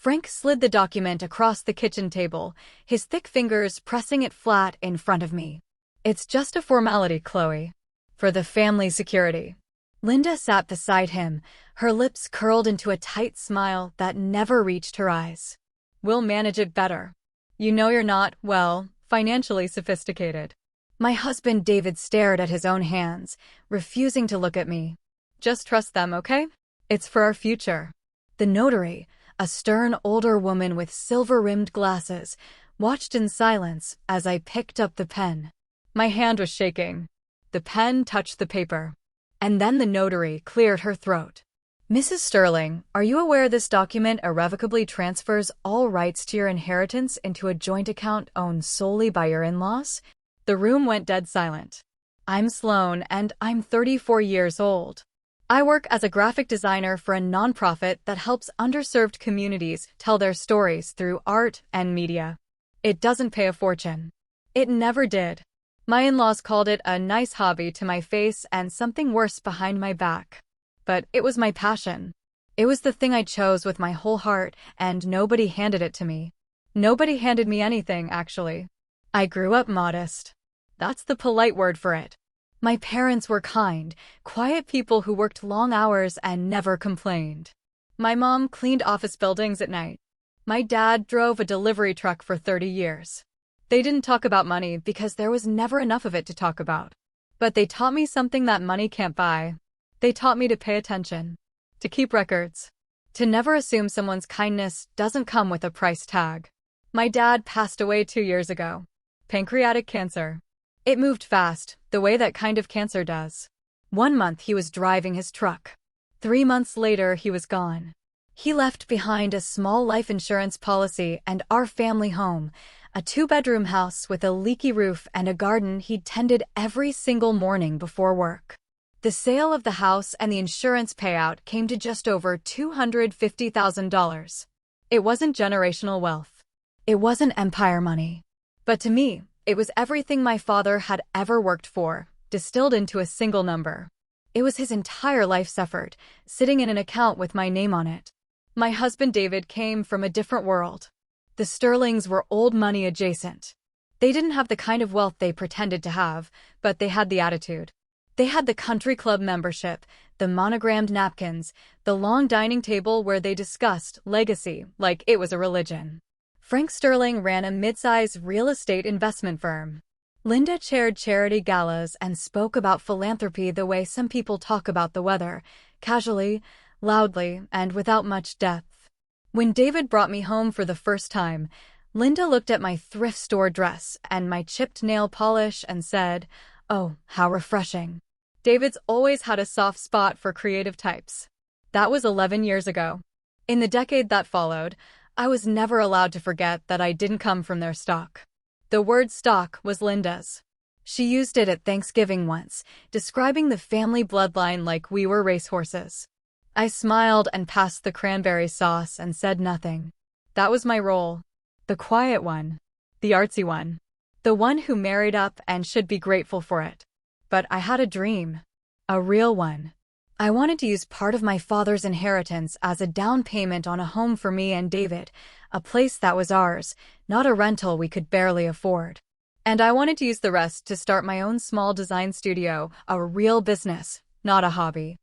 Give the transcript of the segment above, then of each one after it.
Frank slid the document across the kitchen table, his thick fingers pressing it flat in front of me. It's just a formality, Chloe. For the family security. Linda sat beside him, her lips curled into a tight smile that never reached her eyes. We'll manage it better. You know you're not, well, financially sophisticated. My husband David stared at his own hands, refusing to look at me. Just trust them, okay? It's for our future. The notary, a stern older woman with silver-rimmed glasses, watched in silence as I picked up the pen. My hand was shaking. The pen touched the paper. And then the notary cleared her throat. Mrs. Sterling, are you aware this document irrevocably transfers all rights to your inheritance into a joint account owned solely by your in-laws? The room went dead silent. I'm Sloan, and I'm 34 years old. I work as a graphic designer for a nonprofit that helps underserved communities tell their stories through art and media. It doesn't pay a fortune. It never did. My in-laws called it a nice hobby to my face and something worse behind my back. But it was my passion. It was the thing I chose with my whole heart, and nobody handed it to me. Nobody handed me anything, actually. I grew up modest. That's the polite word for it. My parents were kind, quiet people who worked long hours and never complained. My mom cleaned office buildings at night. My dad drove a delivery truck for 30 years. They didn't talk about money because there was never enough of it to talk about. But they taught me something that money can't buy. They taught me to pay attention, to keep records, to never assume someone's kindness doesn't come with a price tag. My dad passed away 2 years ago. Pancreatic cancer. It moved fast, the way that kind of cancer does. 1 month he was driving his truck. 3 months later he was gone. He left behind a small life insurance policy and our family home, a 2-bedroom house with a leaky roof and a garden he'd tended every single morning before work. The sale of the house and the insurance payout came to just over $250,000. It wasn't generational wealth. It wasn't empire money. But to me, it was everything my father had ever worked for, distilled into a single number. It was his entire life's effort, sitting in an account with my name on it. My husband David came from a different world. The Sterlings were old money adjacent. They didn't have the kind of wealth they pretended to have, but they had the attitude. They had the country club membership, the monogrammed napkins, the long dining table where they discussed legacy like it was a religion. Frank Sterling ran a mid-size real estate investment firm. Linda chaired charity galas and spoke about philanthropy the way some people talk about the weather, casually, loudly, and without much depth. When David brought me home for the first time, Linda looked at my thrift store dress and my chipped nail polish and said, "Oh, how refreshing." David's always had a soft spot for creative types. That was 11 years ago. In the decade that followed, I was never allowed to forget that I didn't come from their stock. The word stock was Linda's. She used it at Thanksgiving once, describing the family bloodline like we were racehorses. I smiled and passed the cranberry sauce and said nothing. That was my role. The quiet one. The artsy one. The one who married up and should be grateful for it. But I had a dream. A real one. I wanted to use part of my father's inheritance as a down payment on a home for me and David, a place that was ours, not a rental we could barely afford. And I wanted to use the rest to start my own small design studio, a real business, not a hobby.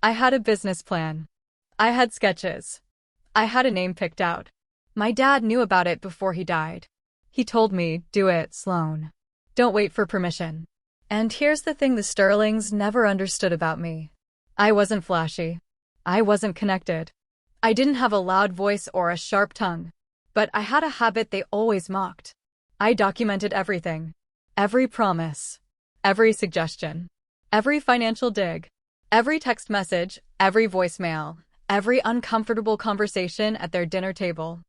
I had a business plan. I had sketches. I had a name picked out. My dad knew about it before he died. He told me, "Do it, Sloan. Don't wait for permission." And here's the thing the Sterlings never understood about me. I wasn't flashy. I wasn't connected. I didn't have a loud voice or a sharp tongue. But I had a habit they always mocked. I documented everything. Every promise. Every suggestion. Every financial dig. Every text message, every voicemail, every uncomfortable conversation at their dinner table.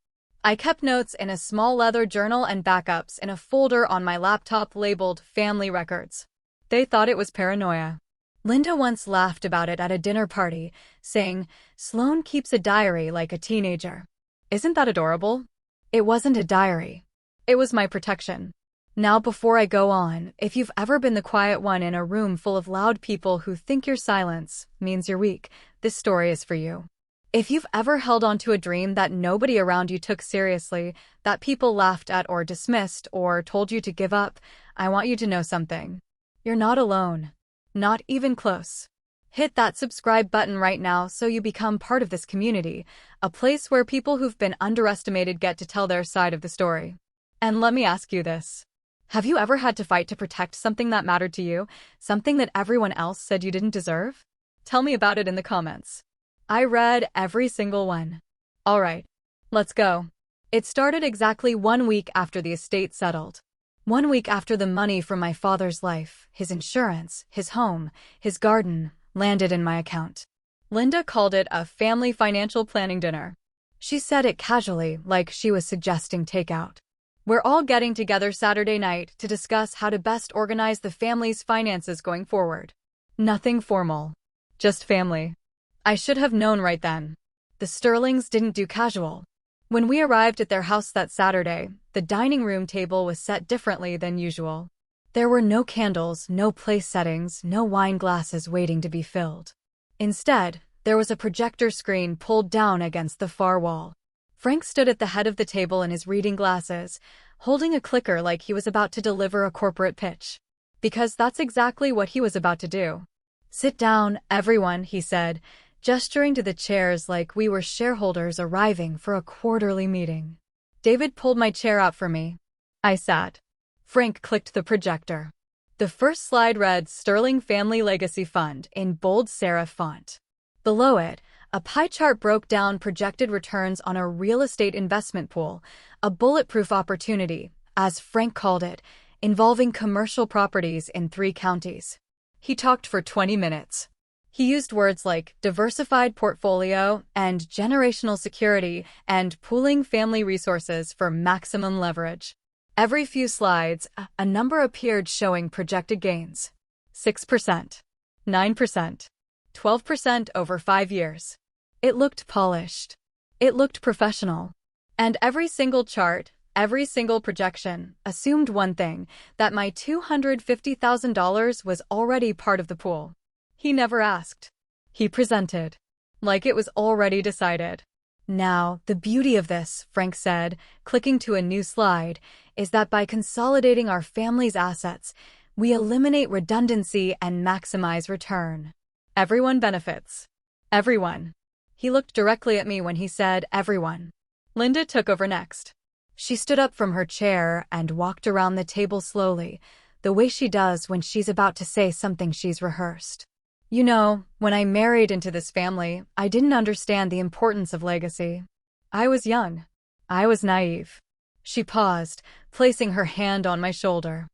I kept notes in a small leather journal and backups in a folder on my laptop labeled Family Records. They thought it was paranoia. Linda once laughed about it at a dinner party, saying, "Sloan keeps a diary like a teenager." Isn't that adorable? It wasn't a diary. It was my protection. Now before I go on, if you've ever been the quiet one in a room full of loud people who think your silence means you're weak, this story is for you. If you've ever held onto a dream that nobody around you took seriously, that people laughed at or dismissed or told you to give up, I want you to know something. You're not alone. Not even close. Hit that subscribe button right now so you become part of this community, a place where people who've been underestimated get to tell their side of the story. And let me ask you this. Have you ever had to fight to protect something that mattered to you, something that everyone else said you didn't deserve? Tell me about it in the comments. I read every single one. Alright, let's go. It started exactly 1 week after the estate settled. 1 week after the money from my father's life, his insurance, his home, his garden, landed in my account. Linda called it a family financial planning dinner. She said it casually, like she was suggesting takeout. We're all getting together Saturday night to discuss how to best organize the family's finances going forward. Nothing formal. Just family. I should have known right then. The Sterlings didn't do casual. When we arrived at their house that Saturday, the dining room table was set differently than usual. There were no candles, no place settings, no wine glasses waiting to be filled. Instead, there was a projector screen pulled down against the far wall. Frank stood at the head of the table in his reading glasses, holding a clicker like he was about to deliver a corporate pitch. Because that's exactly what he was about to do. "Sit down, everyone," he said, gesturing to the chairs like we were shareholders arriving for a quarterly meeting. David pulled my chair out for me. I sat. Frank clicked the projector. The first slide read Sterling Family Legacy Fund in bold serif font. Below it, a pie chart broke down projected returns on a real estate investment pool, a bulletproof opportunity, as Frank called it, involving commercial properties in 3 counties. He talked for 20 minutes. He used words like diversified portfolio and generational security and pooling family resources for maximum leverage. Every few slides, a number appeared showing projected gains. 6%, 9%, 12% over 5 years. It looked polished. It looked professional. And every single chart, every single projection, assumed one thing, that my $250,000 was already part of the pool. He never asked. He presented. Like it was already decided. "Now, the beauty of this," Frank said, clicking to a new slide, "is that by consolidating our family's assets, we eliminate redundancy and maximize return. Everyone benefits. Everyone." He looked directly at me when he said everyone. Linda took over next. She stood up from her chair and walked around the table slowly, the way she does when she's about to say something she's rehearsed. "You know, when I married into this family, I didn't understand the importance of legacy. I was young. I was naive." She paused, placing her hand on my shoulder.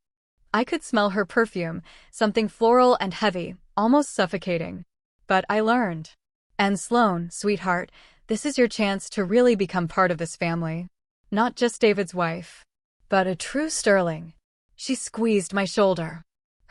I could smell her perfume, something floral and heavy, almost suffocating. But I learned. "And Sloan, sweetheart, this is your chance to really become part of this family. Not just David's wife, but a true Sterling." She squeezed my shoulder.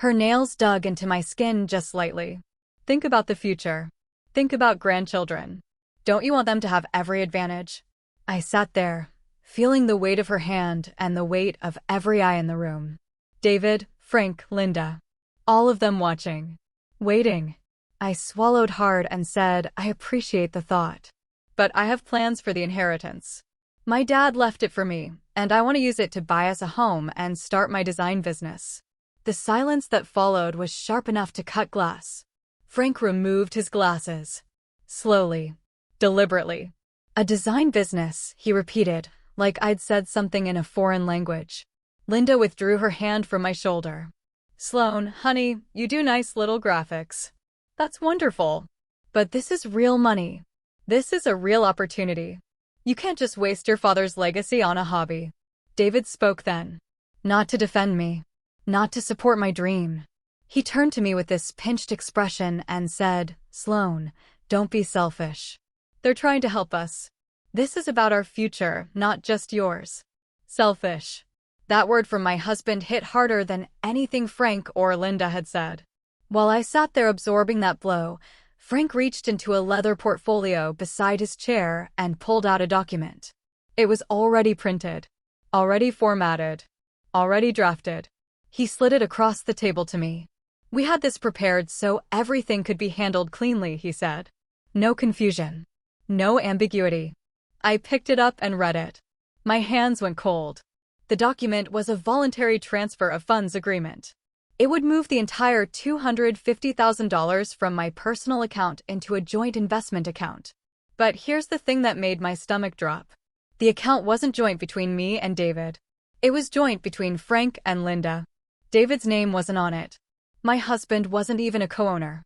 Her nails dug into my skin just slightly. "Think about the future. Think about grandchildren. Don't you want them to have every advantage?" I sat there, feeling the weight of her hand and the weight of every eye in the room. David, Frank, Linda. All of them watching. Waiting. I swallowed hard and said, "I appreciate the thought. But I have plans for the inheritance. My dad left it for me, and I want to use it to buy us a home and start my design business." The silence that followed was sharp enough to cut glass. Frank removed his glasses. Slowly. Deliberately. "A design business," he repeated, like I'd said something in a foreign language. Linda withdrew her hand from my shoulder. "Sloan, honey, you do nice little graphics. That's wonderful. But this is real money. This is a real opportunity. You can't just waste your father's legacy on a hobby." David spoke then. Not to defend me. Not to support my dream. He turned to me with this pinched expression and said, "Sloan, don't be selfish. They're trying to help us. This is about our future, not just yours." Selfish. That word from my husband hit harder than anything Frank or Linda had said. While I sat there absorbing that blow, Frank reached into a leather portfolio beside his chair and pulled out a document. It was already printed. Already formatted. Already drafted. He slid it across the table to me. "We had this prepared so everything could be handled cleanly," he said. "No confusion. No ambiguity. I picked it up and read it. My hands went cold. The document was a voluntary transfer of funds agreement. It would move the entire $250,000 from my personal account into a joint investment account. But here's the thing that made my stomach drop. The account wasn't joint between me and David. It was joint between Frank and Linda. David's name wasn't on it. My husband wasn't even a co-owner.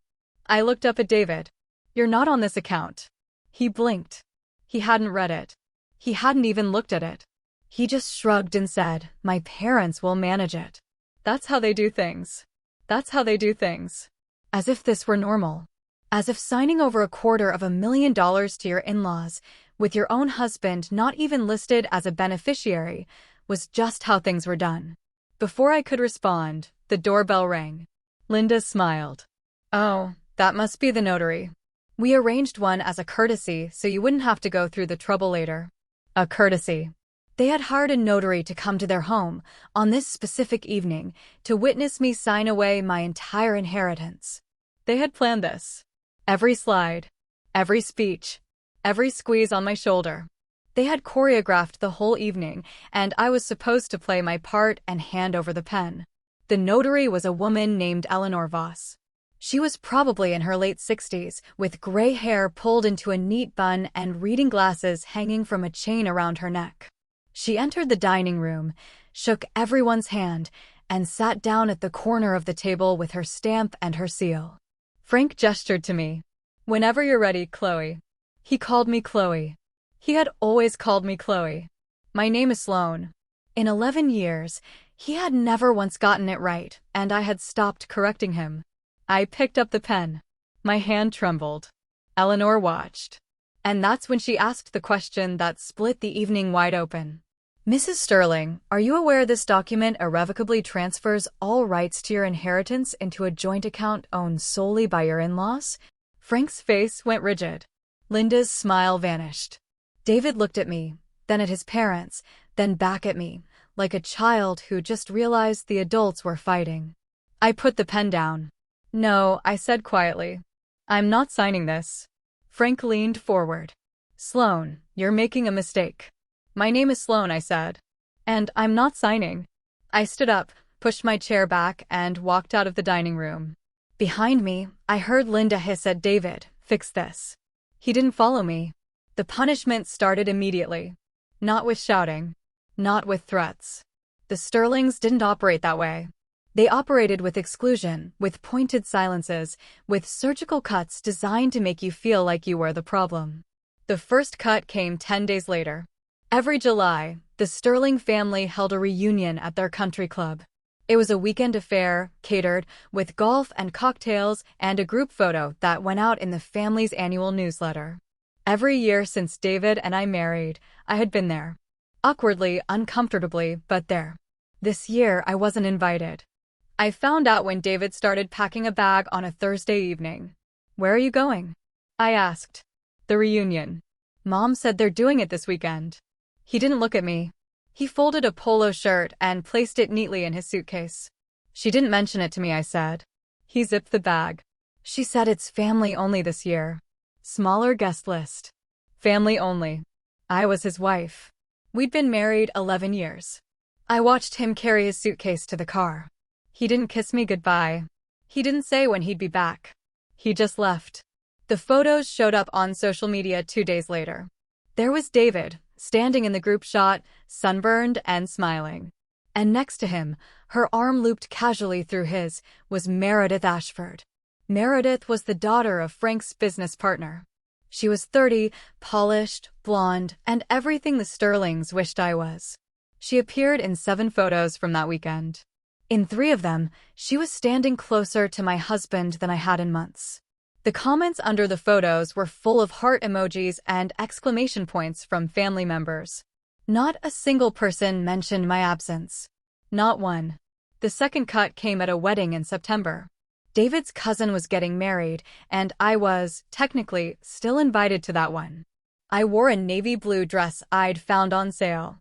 I looked up at David. "You're not on this account." He blinked. He hadn't read it. He hadn't even looked at it. He just shrugged and said, "My parents will manage it." That's how they do things. That's how they do things. As if this were normal. As if signing over $250,000 to your in-laws, with your own husband not even listed as a beneficiary, was just how things were done. Before I could respond, the doorbell rang. Linda smiled. "Oh, that must be the notary. We arranged one as a courtesy so you wouldn't have to go through the trouble later." A courtesy. They had hired a notary to come to their home on this specific evening to witness me sign away my entire inheritance. They had planned this. Every slide, every speech, every squeeze on my shoulder. They had choreographed the whole evening, and I was supposed to play my part and hand over the pen. The notary was a woman named Eleanor Voss. She was probably in her late 60s, with gray hair pulled into a neat bun and reading glasses hanging from a chain around her neck. She entered the dining room, shook everyone's hand, and sat down at the corner of the table with her stamp and her seal. Frank gestured to me. "Whenever you're ready, Chloe." He called me Chloe. He had always called me Chloe. My name is Sloane. In 11 years, he had never once gotten it right, and I had stopped correcting him. I picked up the pen. My hand trembled. Eleanor watched. And that's when she asked the question that split the evening wide open. "Mrs. Sterling, are you aware this document irrevocably transfers all rights to your inheritance into a joint account owned solely by your in-laws?" Frank's face went rigid. Linda's smile vanished. David looked at me, then at his parents, then back at me, like a child who just realized the adults were fighting. I put the pen down. "No," I said quietly. "I'm not signing this." Frank leaned forward. "Sloane, you're making a mistake." "My name is Sloane," I said. "And I'm not signing." I stood up, pushed my chair back, and walked out of the dining room. Behind me, I heard Linda hiss at David, "Fix this." He didn't follow me. The punishment started immediately. Not with shouting. Not with threats. The Sterlings didn't operate that way. They operated with exclusion, with pointed silences, with surgical cuts designed to make you feel like you were the problem. The first cut came 10 days later. Every July, the Sterling family held a reunion at their country club. It was a weekend affair, catered, with golf and cocktails and a group photo that went out in the family's annual newsletter. Every year since David and I married, I had been there. Awkwardly, uncomfortably, but there. This year, I wasn't invited. I found out when David started packing a bag on a Thursday evening. "Where are you going?" I asked. "The reunion. Mom said they're doing it this weekend." He didn't look at me. He folded a polo shirt and placed it neatly in his suitcase. "She didn't mention it to me," I said. He zipped the bag. "She said it's family only this year. Smaller guest list. Family only." I was his wife. We'd been married 11 years. I watched him carry his suitcase to the car. He didn't kiss me goodbye. He didn't say when he'd be back. He just left. The photos showed up on social media 2 days later. There was David, standing in the group shot, sunburned and smiling. And next to him, her arm looped casually through his, was Meredith Ashford. Meredith was the daughter of Frank's business partner. She was 30, polished, blonde, and everything the Sterlings wished I was. She appeared in 7 photos from that weekend. In 3 of them, she was standing closer to my husband than I had in months. The comments under the photos were full of heart emojis and exclamation points from family members. Not a single person mentioned my absence. Not one. The second cut came at a wedding in September. David's cousin was getting married, and I was, technically, still invited to that one. I wore a navy blue dress I'd found on sale.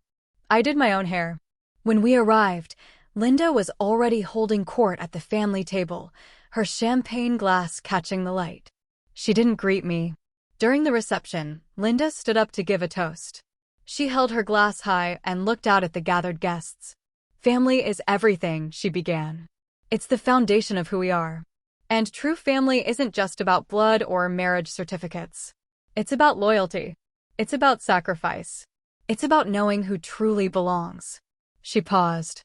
I did my own hair. When we arrived, Linda was already holding court at the family table, her champagne glass catching the light. She didn't greet me. During the reception, Linda stood up to give a toast. She held her glass high and looked out at the gathered guests. "Family is everything," she began. "It's the foundation of who we are. And true family isn't just about blood or marriage certificates. It's about loyalty. It's about sacrifice. It's about knowing who truly belongs." She paused.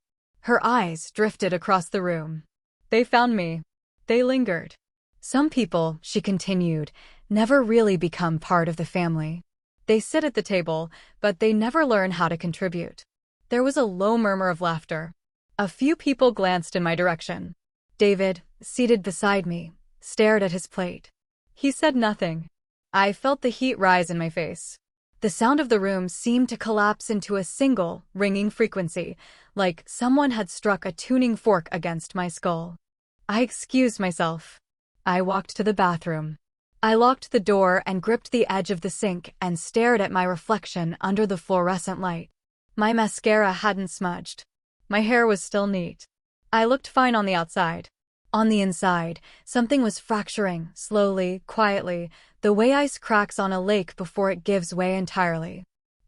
Her eyes drifted across the room. "They found me. They lingered. Some people," she continued, "never really become part of the family. They sit at the table, but they never learn how to contribute." There was a low murmur of laughter. A few people glanced in my direction. David, seated beside me, stared at his plate. He said nothing. I felt the heat rise in my face. The sound of the room seemed to collapse into a single, ringing frequency, like someone had struck a tuning fork against my skull. I excused myself. I walked to the bathroom. I locked the door and gripped the edge of the sink and stared at my reflection under the fluorescent light. My mascara hadn't smudged. My hair was still neat. I looked fine on the outside. On the inside, something was fracturing, slowly, quietly, the way ice cracks on a lake before it gives way entirely.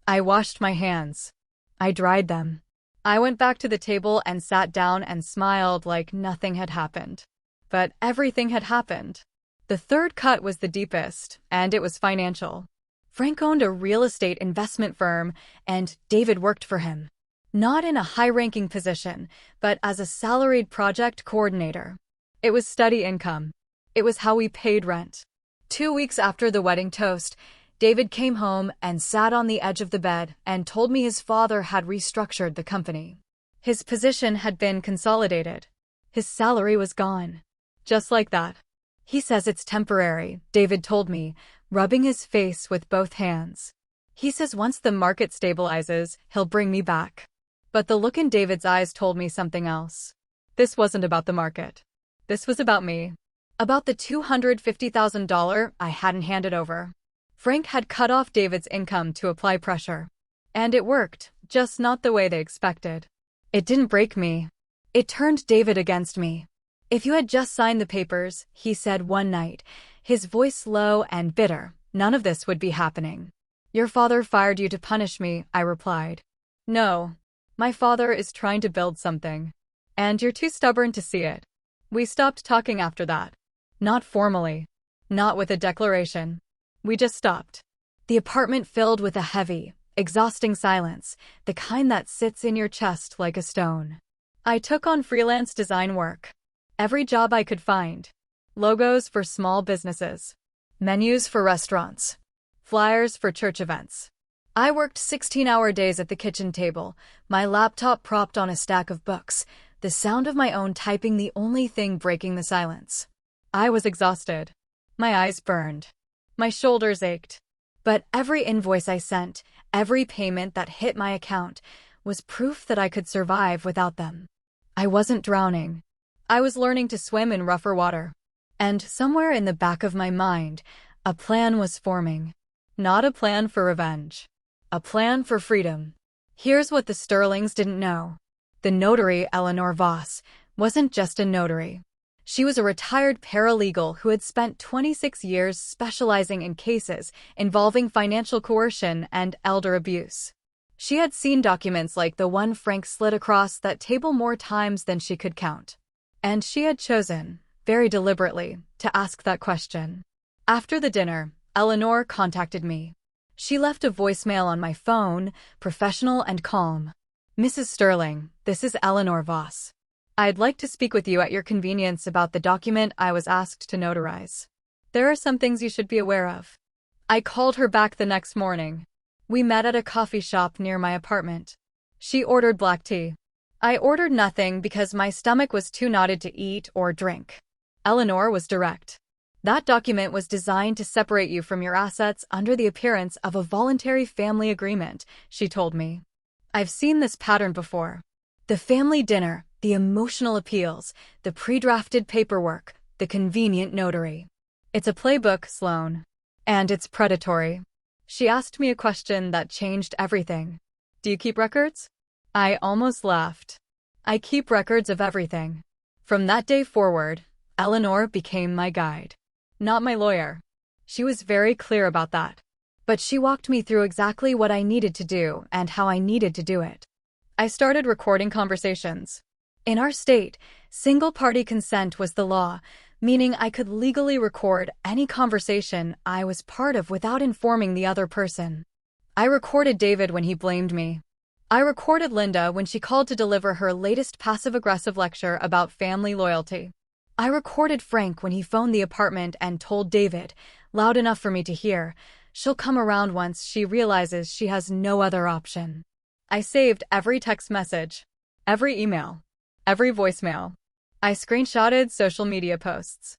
I washed my hands. I dried them. I went back to the table and sat down and smiled like nothing had happened. But everything had happened. The third cut was the deepest, and it was financial. Frank owned a real estate investment firm, and David worked for him. Not in a high-ranking position, but as a salaried project coordinator. It was steady income. It was how we paid rent. 2 weeks after the wedding toast, David came home and sat on the edge of the bed and told me his father had restructured the company. His position had been consolidated. His salary was gone. Just like that. "He says it's temporary," David told me, rubbing his face with both hands. "He says once the market stabilizes, he'll bring me back." But the look in David's eyes told me something else. This wasn't about the market. This was about me. About the $250,000 I hadn't handed over. Frank had cut off David's income to apply pressure. And it worked, just not the way they expected. It didn't break me. It turned David against me. "If you had just signed the papers," he said one night, his voice low and bitter, "none of this would be happening." "Your father fired you to punish me," I replied. "No. My father is trying to build something. And you're too stubborn to see it." We stopped talking after that. Not formally. Not with a declaration. We just stopped. The apartment filled with a heavy, exhausting silence, the kind that sits in your chest like a stone. I took on freelance design work. Every job I could find. Logos for small businesses. Menus for restaurants. Flyers for church events. I worked 16-hour days at the kitchen table, my laptop propped on a stack of books, the sound of my own typing the only thing breaking the silence. I was exhausted. My eyes burned. My shoulders ached. But every invoice I sent, every payment that hit my account, was proof that I could survive without them. I wasn't drowning. I was learning to swim in rougher water. And somewhere in the back of my mind, a plan was forming. Not a plan for revenge. A plan for freedom. Here's what the Sterlings didn't know. The notary, Eleanor Voss, wasn't just a notary. She was a retired paralegal who had spent 26 years specializing in cases involving financial coercion and elder abuse. She had seen documents like the one Frank slid across that table more times than she could count. And she had chosen, very deliberately, to ask that question. After the dinner, Eleanor contacted me. She left a voicemail on my phone, professional and calm. "Mrs. Sterling, this is Eleanor Voss. I'd like to speak with you at your convenience about the document I was asked to notarize. There are some things you should be aware of." I called her back the next morning. We met at a coffee shop near my apartment. She ordered black tea. I ordered nothing because my stomach was too knotted to eat or drink. Eleanor was direct. "That document was designed to separate you from your assets under the appearance of a voluntary family agreement," she told me. "I've seen this pattern before. The family dinner, the emotional appeals, the pre-drafted paperwork, the convenient notary. It's a playbook, Sloan. And it's predatory." She asked me a question that changed everything. "Do you keep records?" I almost laughed. "I keep records of everything." From that day forward, Eleanor became my guide. Not my lawyer. She was very clear about that. But she walked me through exactly what I needed to do and how I needed to do it. I started recording conversations. In our state, single-party consent was the law, meaning I could legally record any conversation I was part of without informing the other person. I recorded David when he blamed me. I recorded Linda when she called to deliver her latest passive-aggressive lecture about family loyalty. I recorded Frank when he phoned the apartment and told David, loud enough for me to hear, she'll come around once she realizes she has no other option. I saved every text message, every email, every voicemail. I screenshotted social media posts.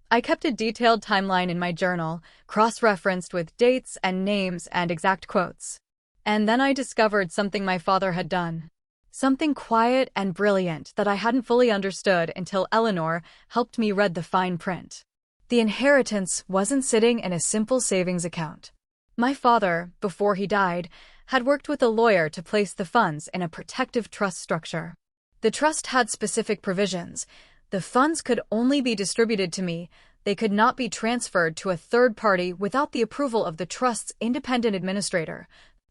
I kept a detailed timeline in my journal, cross-referenced with dates and names and exact quotes. And then I discovered something my father had done. Something quiet and brilliant that I hadn't fully understood until Eleanor helped me read the fine print. The inheritance wasn't sitting in a simple savings account. My father, before he died, had worked with a lawyer to place the funds in a protective trust structure. The trust had specific provisions. The funds could only be distributed to me. They could not be transferred to a third party without the approval of the trust's independent administrator,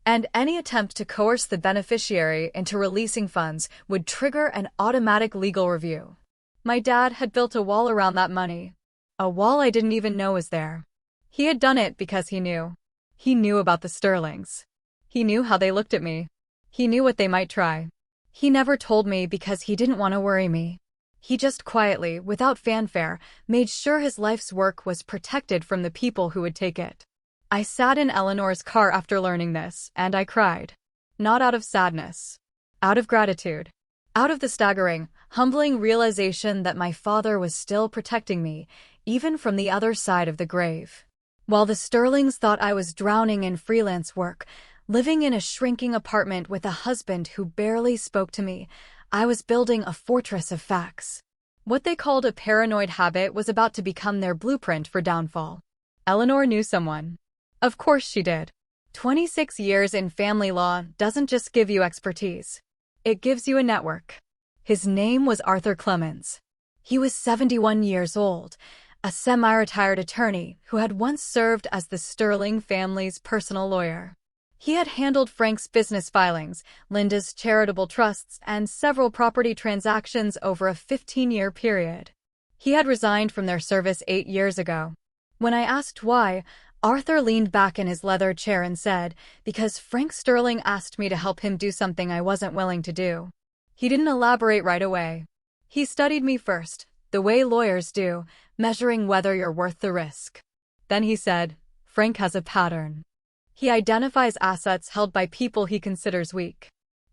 and any attempt to coerce the beneficiary into releasing funds would trigger an automatic legal review. My dad had built a wall around that money. A wall I didn't even know was there. He had done it because he knew. He knew about the Sterlings. He knew how they looked at me. He knew what they might try. He never told me because he didn't want to worry me. He just quietly, without fanfare, made sure his life's work was protected from the people who would take it. I sat in Eleanor's car after learning this, and I cried. Not out of sadness. Out of gratitude. Out of the staggering, humbling realization that my father was still protecting me, even from the other side of the grave. While the Sterlings thought I was drowning in freelance work, living in a shrinking apartment with a husband who barely spoke to me, I was building a fortress of facts. What they called a paranoid habit was about to become their blueprint for downfall. Eleanor knew someone. Of course she did. 26 years in family law doesn't just give you expertise. It gives you a network. His name was Arthur Clemens. He was 71 years old, a semi-retired attorney who had once served as the Sterling family's personal lawyer. He had handled Frank's business filings, Linda's charitable trusts, and several property transactions over a 15-year period. He had resigned from their service 8 years ago. When I asked why, Arthur leaned back in his leather chair and said, because Frank Sterling asked me to help him do something I wasn't willing to do. He didn't elaborate right away. He studied me first, the way lawyers do, measuring whether you're worth the risk. Then he said, Frank has a pattern. He identifies assets held by people he considers weak.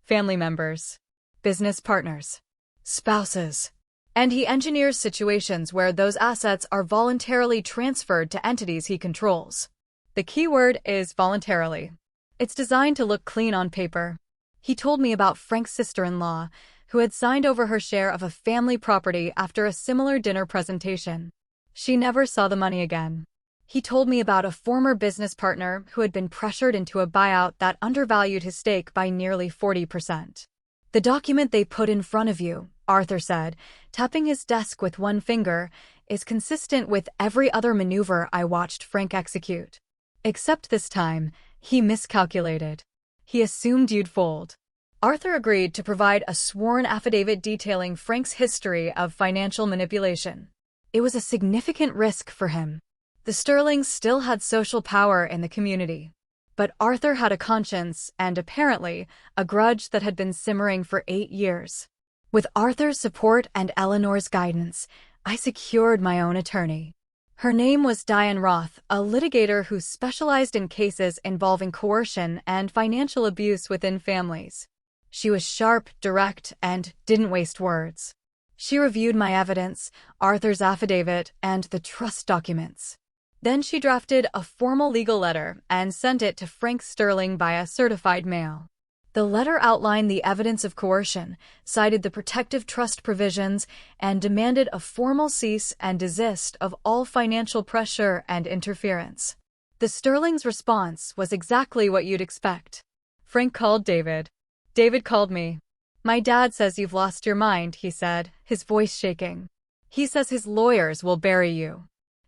Family members, business partners, spouses. And he engineers situations where those assets are voluntarily transferred to entities he controls. The key word is voluntarily. It's designed to look clean on paper. He told me about Frank's sister-in-law, who had signed over her share of a family property after a similar dinner presentation. She never saw the money again. He told me about a former business partner who had been pressured into a buyout that undervalued his stake by nearly 40%. The document they put in front of you, Arthur said, tapping his desk with one finger, is consistent with every other maneuver I watched Frank execute. Except this time, he miscalculated. He assumed you'd fold. Arthur agreed to provide a sworn affidavit detailing Frank's history of financial manipulation. It was a significant risk for him. The Sterlings still had social power in the community. But Arthur had a conscience and, apparently, a grudge that had been simmering for 8 years. With Arthur's support and Eleanor's guidance, I secured my own attorney. Her name was Diane Roth, a litigator who specialized in cases involving coercion and financial abuse within families. She was sharp, direct, and didn't waste words. She reviewed my evidence, Arthur's affidavit, and the trust documents. Then she drafted a formal legal letter and sent it to Frank Sterling via certified mail. The letter outlined the evidence of coercion, cited the protective trust provisions, and demanded a formal cease and desist of all financial pressure and interference. The Sterling's response was exactly what you'd expect. Frank called David. David called me. My dad says you've lost your mind, he said, his voice shaking. He says his lawyers will bury you.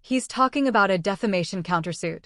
He's talking about a defamation countersuit.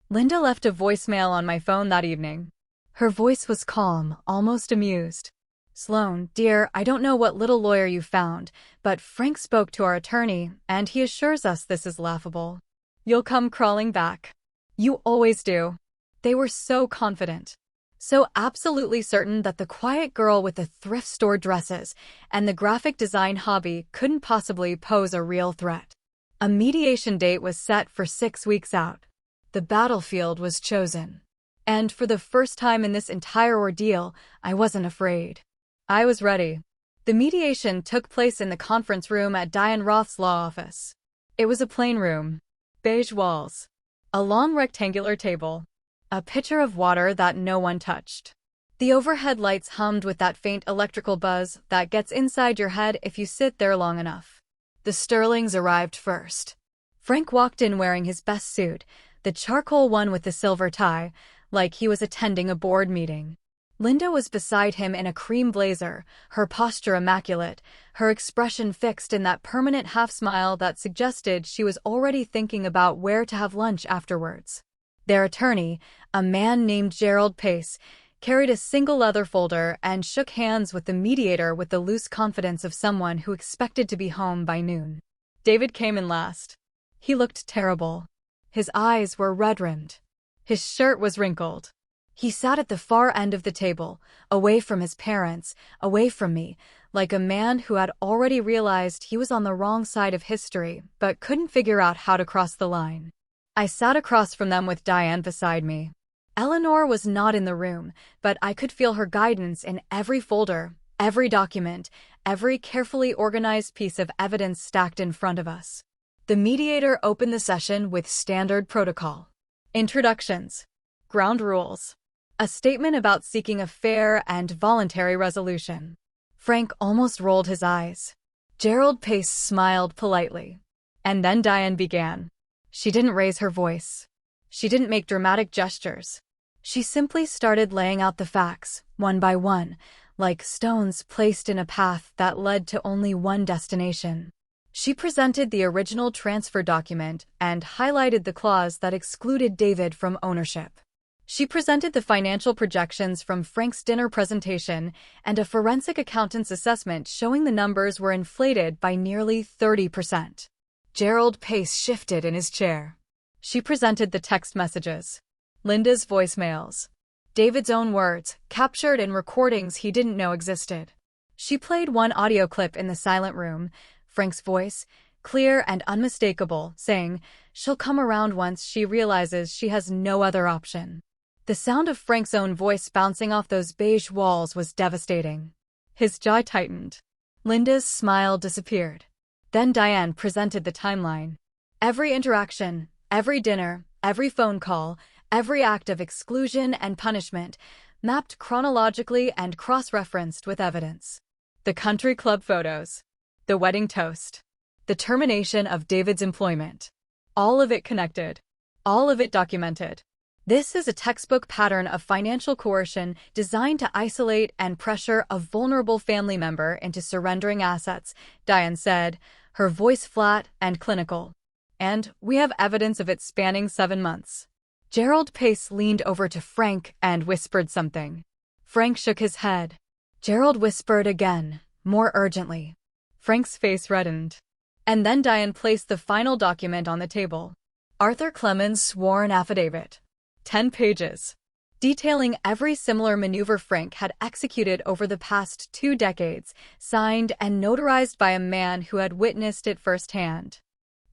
Linda left a voicemail on my phone that evening. Her voice was calm, almost amused. Sloan, dear, I don't know what little lawyer you found, but Frank spoke to our attorney, and he assures us this is laughable. You'll come crawling back. You always do. They were so confident. So absolutely certain that the quiet girl with the thrift store dresses and the graphic design hobby couldn't possibly pose a real threat. A mediation date was set for 6 weeks out. The battlefield was chosen. And for the first time in this entire ordeal, I wasn't afraid. I was ready. The mediation took place in the conference room at Diane Roth's law office. It was a plain room. Beige walls. A long rectangular table. A pitcher of water that no one touched. The overhead lights hummed with that faint electrical buzz that gets inside your head if you sit there long enough. The Sterlings arrived first. Frank walked in wearing his best suit, the charcoal one with the silver tie, like he was attending a board meeting. Linda was beside him in a cream blazer, her posture immaculate, her expression fixed in that permanent half-smile that suggested she was already thinking about where to have lunch afterwards. Their attorney, a man named Gerald Pace, carried a single leather folder and shook hands with the mediator with the loose confidence of someone who expected to be home by noon. David came in last. He looked terrible. His eyes were red-rimmed. His shirt was wrinkled. He sat at the far end of the table, away from his parents, away from me, like a man who had already realized he was on the wrong side of history but couldn't figure out how to cross the line. I sat across from them with Diane beside me. Eleanor was not in the room, but I could feel her guidance in every folder, every document, every carefully organized piece of evidence stacked in front of us. The mediator opened the session with standard protocol. Introductions. Ground rules. A statement about seeking a fair and voluntary resolution. Frank almost rolled his eyes. Gerald Pace smiled politely. And then Diane began. She didn't raise her voice. She didn't make dramatic gestures. She simply started laying out the facts, one by one, like stones placed in a path that led to only one destination. She presented the original transfer document and highlighted the clause that excluded David from ownership. She presented the financial projections from Frank's dinner presentation and a forensic accountant's assessment showing the numbers were inflated by nearly 30%. Gerald Pace shifted in his chair. She presented the text messages. Linda's voicemails. David's own words, captured in recordings he didn't know existed. She played one audio clip in the silent room, Frank's voice, clear and unmistakable, saying, "She'll come around once she realizes she has no other option." The sound of Frank's own voice bouncing off those beige walls was devastating. His jaw tightened. Linda's smile disappeared. Then Diane presented the timeline. Every interaction, every dinner, every phone call, every act of exclusion and punishment, mapped chronologically and cross-referenced with evidence. The country club photos. The wedding toast. The termination of David's employment. All of it connected. All of it documented. This is a textbook pattern of financial coercion designed to isolate and pressure a vulnerable family member into surrendering assets, Diane said, her voice flat and clinical. And we have evidence of it spanning 7 months. Gerald Pace leaned over to Frank and whispered something. Frank shook his head. Gerald whispered again, more urgently. Frank's face reddened. And then Diane placed the final document on the table. Arthur Clemens' sworn affidavit. 10 pages. Detailing every similar maneuver Frank had executed over the past 2 decades, signed and notarized by a man who had witnessed it firsthand.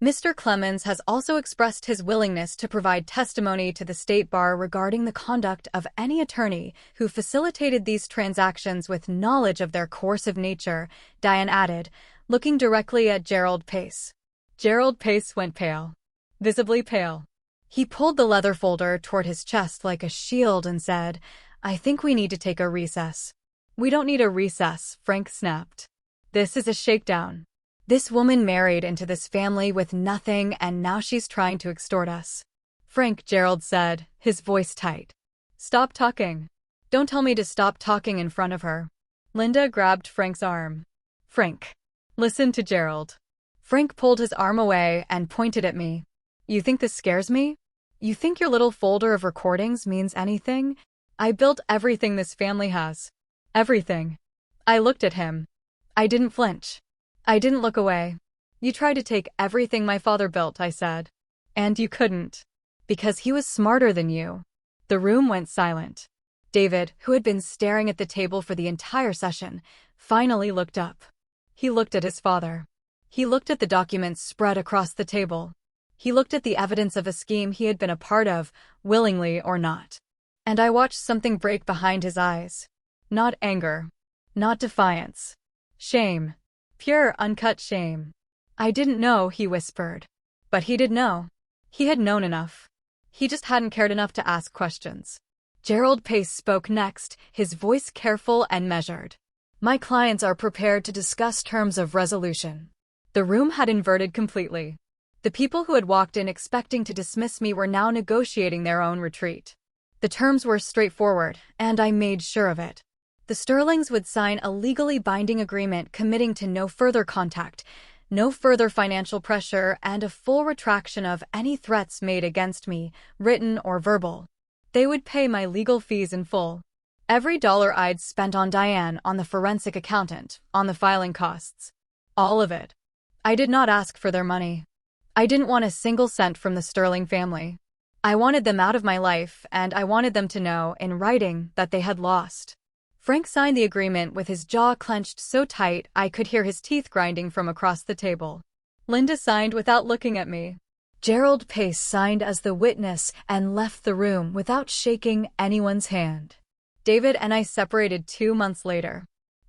Mr. Clemens has also expressed his willingness to provide testimony to the State Bar regarding the conduct of any attorney who facilitated these transactions with knowledge of their coercive nature, Diane added, looking directly at Gerald Pace. Gerald Pace went pale. Visibly pale. He pulled the leather folder toward his chest like a shield and said, "I think we need to take a recess." "We don't need a recess," Frank snapped. "This is a shakedown. This woman married into this family with nothing and now she's trying to extort us." "Frank," Gerald said, his voice tight. "Stop talking. Don't tell me to stop talking in front of her." Linda grabbed Frank's arm. "Frank, listen to Gerald." Frank pulled his arm away and pointed at me. You think this scares me? You think your little folder of recordings means anything? I built everything this family has. Everything. I looked at him. I didn't flinch. I didn't look away. You tried to take everything my father built, I said. And you couldn't. Because he was smarter than you. The room went silent. David, who had been staring at the table for the entire session, finally looked up. He looked at his father. He looked at the documents spread across the table. He looked at the evidence of a scheme he had been a part of, willingly or not. And I watched something break behind his eyes. Not anger. Not defiance. Shame. Pure, uncut shame. I didn't know, he whispered. But he did know. He had known enough. He just hadn't cared enough to ask questions. Gerald Pace spoke next, his voice careful and measured. My clients are prepared to discuss terms of resolution. The room had inverted completely. The people who had walked in expecting to dismiss me were now negotiating their own retreat. The terms were straightforward, and I made sure of it. The Sterlings would sign a legally binding agreement committing to no further contact, no further financial pressure, and a full retraction of any threats made against me, written or verbal. They would pay my legal fees in full. Every dollar I'd spent on Diane, on the forensic accountant, on the filing costs. All of it. I did not ask for their money. I didn't want a single cent from the Sterling family. I wanted them out of my life, and I wanted them to know, in writing, that they had lost. Frank signed the agreement with his jaw clenched so tight I could hear his teeth grinding from across the table. Linda signed without looking at me. Gerald Pace signed as the witness and left the room without shaking anyone's hand. David and I separated 2 months later.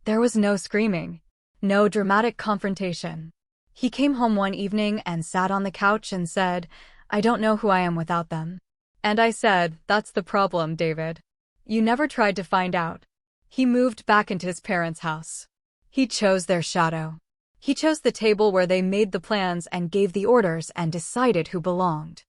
There was no screaming, no dramatic confrontation. He came home one evening and sat on the couch and said, "I don't know who I am without them." And I said, "That's the problem, David. You never tried to find out." He moved back into his parents' house. He chose their shadow. He chose the table where they made the plans and gave the orders and decided who belonged.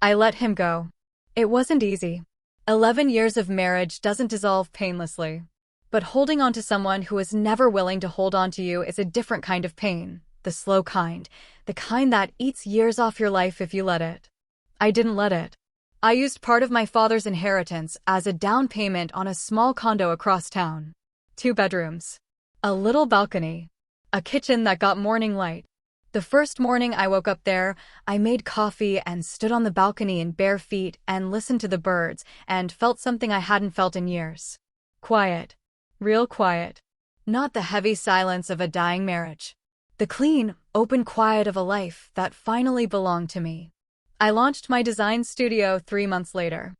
I let him go. It wasn't easy. 11 years of marriage doesn't dissolve painlessly. But holding on to someone who is never willing to hold on to you is a different kind of pain, the slow kind, the kind that eats years off your life if you let it. I didn't let it. I used part of my father's inheritance as a down payment on a small condo across town. 2 bedrooms. A little balcony. A kitchen that got morning light. The first morning I woke up there, I made coffee and stood on the balcony in bare feet and listened to the birds and felt something I hadn't felt in years. Quiet. Real quiet. Not the heavy silence of a dying marriage. The clean, open quiet of a life that finally belonged to me. I launched my design studio 3 months later.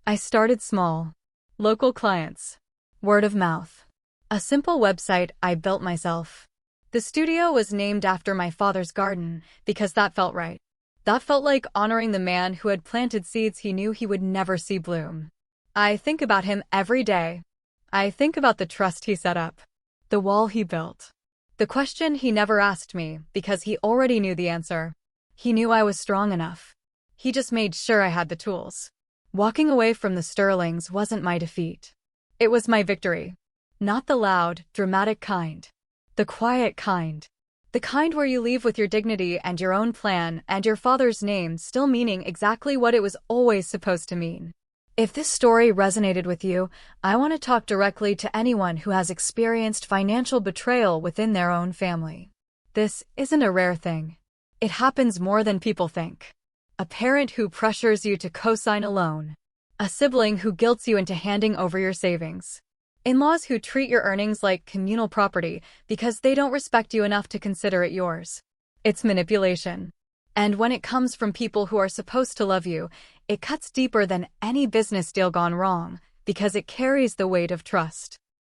I started small. Local clients. Word of mouth. A simple website I built myself. The studio was named after my father's garden because that felt right. That felt like honoring the man who had planted seeds he knew he would never see bloom. I think about him every day. I think about the trust he set up. The wall he built. The question he never asked me because he already knew the answer. He knew I was strong enough. He just made sure I had the tools. Walking away from the Sterlings wasn't my defeat. It was my victory. Not the loud, dramatic kind. The quiet kind. The kind where you leave with your dignity and your own plan and your father's name still meaning exactly what it was always supposed to mean. If this story resonated with you, I want to talk directly to anyone who has experienced financial betrayal within their own family. This isn't a rare thing. It happens more than people think. A parent who pressures you to co-sign a loan. A sibling who guilts you into handing over your savings. In-laws who treat your earnings like communal property because they don't respect you enough to consider it yours. It's manipulation. And when it comes from people who are supposed to love you, it cuts deeper than any business deal gone wrong because it carries the weight of trust.